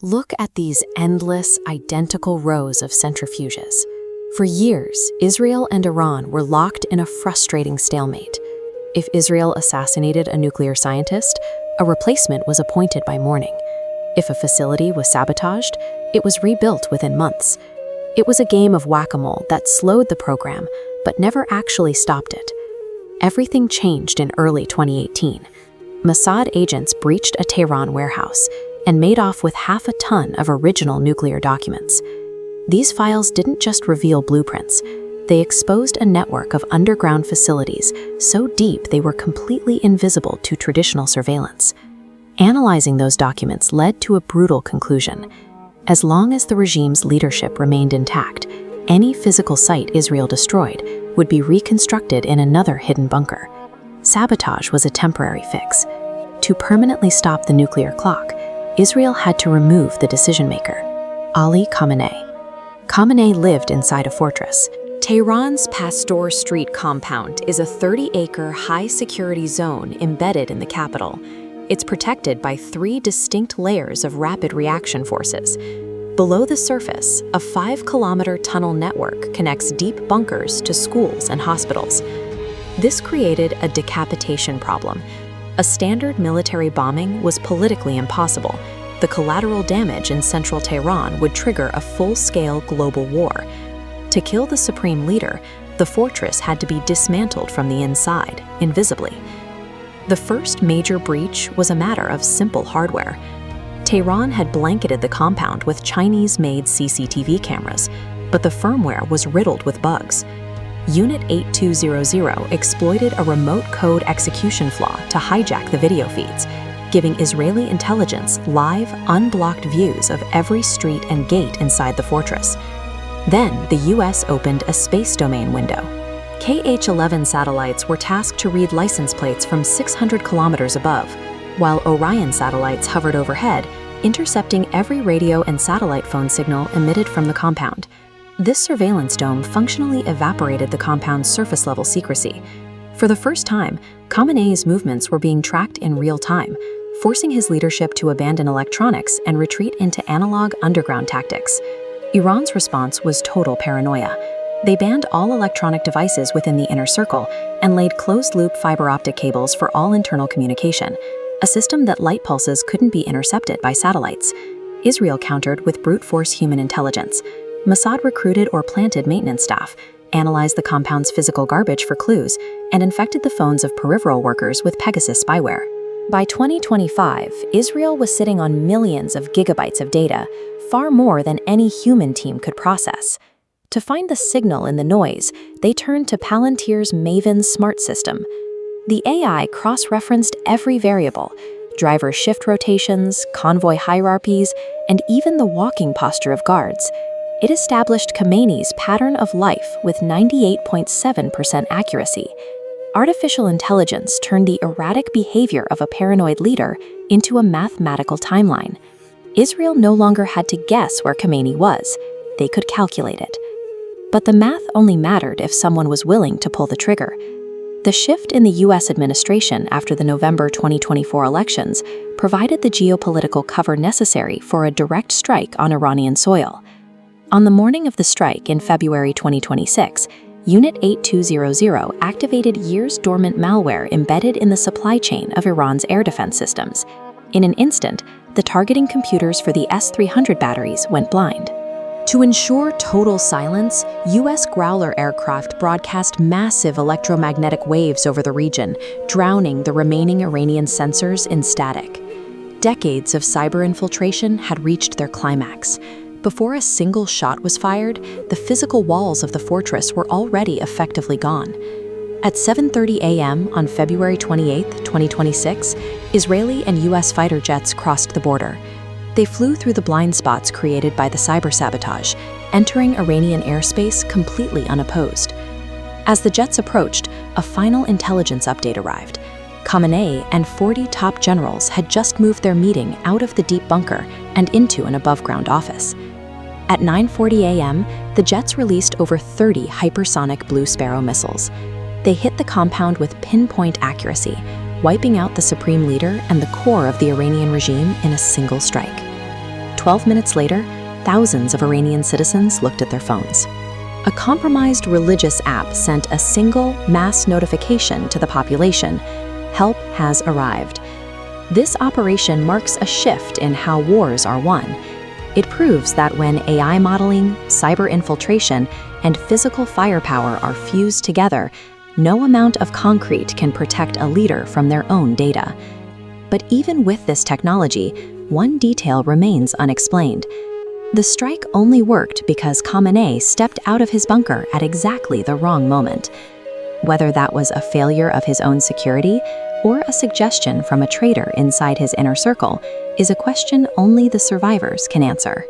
Look at these endless, identical rows of centrifuges. For years, Israel and Iran were locked in a frustrating stalemate. If Israel assassinated a nuclear scientist, a replacement was appointed by morning. If a facility was sabotaged, it was rebuilt within months. It was a game of whack-a-mole that slowed the program, but never actually stopped it. Everything changed in early 2018. Mossad agents breached a Tehran warehouse and made off with 1/2 ton of original nuclear documents. These files didn't just reveal blueprints. They exposed a network of underground facilities so deep they were completely invisible to traditional surveillance. Analyzing those documents led to a brutal conclusion. As long as the regime's leadership remained intact, any physical site Israel destroyed would be reconstructed in another hidden bunker. Sabotage was a temporary fix. To permanently stop the nuclear clock, Israel had to remove the decision-maker, Ali Khamenei. Khamenei lived inside a fortress. Tehran's Pasteur Street Compound is a 30-acre high-security zone embedded in the capital. It's protected by 3 distinct layers of rapid reaction forces. Below the surface, a 5-kilometer tunnel network connects deep bunkers to schools and hospitals. This created a decapitation problem. A standard military bombing was politically impossible. The collateral damage in central Tehran would trigger a full-scale global war. To kill the supreme leader, the fortress had to be dismantled from the inside, invisibly. The first major breach was a matter of simple hardware. Tehran had blanketed the compound with Chinese-made CCTV cameras, but the firmware was riddled with bugs. Unit 8200 exploited a remote code execution flaw to hijack the video feeds, giving Israeli intelligence live, unblocked views of every street and gate inside the fortress. Then, the US opened a space domain window. KH-11 satellites were tasked to read license plates from 600 kilometers above, while Orion satellites hovered overhead, intercepting every radio and satellite phone signal emitted from the compound. This surveillance dome functionally evaporated the compound's surface-level secrecy. For the first time, Khamenei's movements were being tracked in real time, forcing his leadership to abandon electronics and retreat into analog underground tactics. Iran's response was total paranoia. They banned all electronic devices within the inner circle and laid closed-loop fiber optic cables for all internal communication, a system that light pulses couldn't be intercepted by satellites. Israel countered with brute force human intelligence. Mossad recruited or planted maintenance staff, analyzed the compound's physical garbage for clues, and infected the phones of peripheral workers with Pegasus spyware. By 2025, Israel was sitting on millions of gigabytes of data, far more than any human team could process. To find the signal in the noise, they turned to Palantir's Maven Smart System. The AI cross-referenced every variable: driver shift rotations, convoy hierarchies, and even the walking posture of guards. It established Khamenei's pattern of life with 98.7% accuracy. Artificial intelligence turned the erratic behavior of a paranoid leader into a mathematical timeline. Israel no longer had to guess where Khamenei was. They could calculate it. But the math only mattered if someone was willing to pull the trigger. The shift in the US administration after the November 2024 elections provided the geopolitical cover necessary for a direct strike on Iranian soil. On the morning of the strike in February 2026, Unit 8200 activated years-dormant malware embedded in the supply chain of Iran's air defense systems. In an instant, the targeting computers for the S-300 batteries went blind. To ensure total silence, US Growler aircraft broadcast massive electromagnetic waves over the region, drowning the remaining Iranian sensors in static. Decades of cyber infiltration had reached their climax. Before a single shot was fired, the physical walls of the fortress were already effectively gone. At 7:30 a.m. on February 28, 2026, Israeli and US fighter jets crossed the border. They flew through the blind spots created by the cyber sabotage, entering Iranian airspace completely unopposed. As the jets approached, a final intelligence update arrived. Khamenei and 40 top generals had just moved their meeting out of the deep bunker and into an above-ground office. At 9:40 a.m., the jets released over 30 hypersonic Blue Sparrow missiles. They hit the compound with pinpoint accuracy, wiping out the supreme leader and the core of the Iranian regime in a single strike. 12 minutes later, thousands of Iranian citizens looked at their phones. A compromised religious app sent a single mass notification to the population: help has arrived. This operation marks a shift in how wars are won. It proves that when AI modeling, cyber infiltration, and physical firepower are fused together, no amount of concrete can protect a leader from their own data. But even with this technology, one detail remains unexplained. The strike only worked because Khamenei stepped out of his bunker at exactly the wrong moment. Whether that was a failure of his own security or a suggestion from a traitor inside his inner circle is a question only the survivors can answer.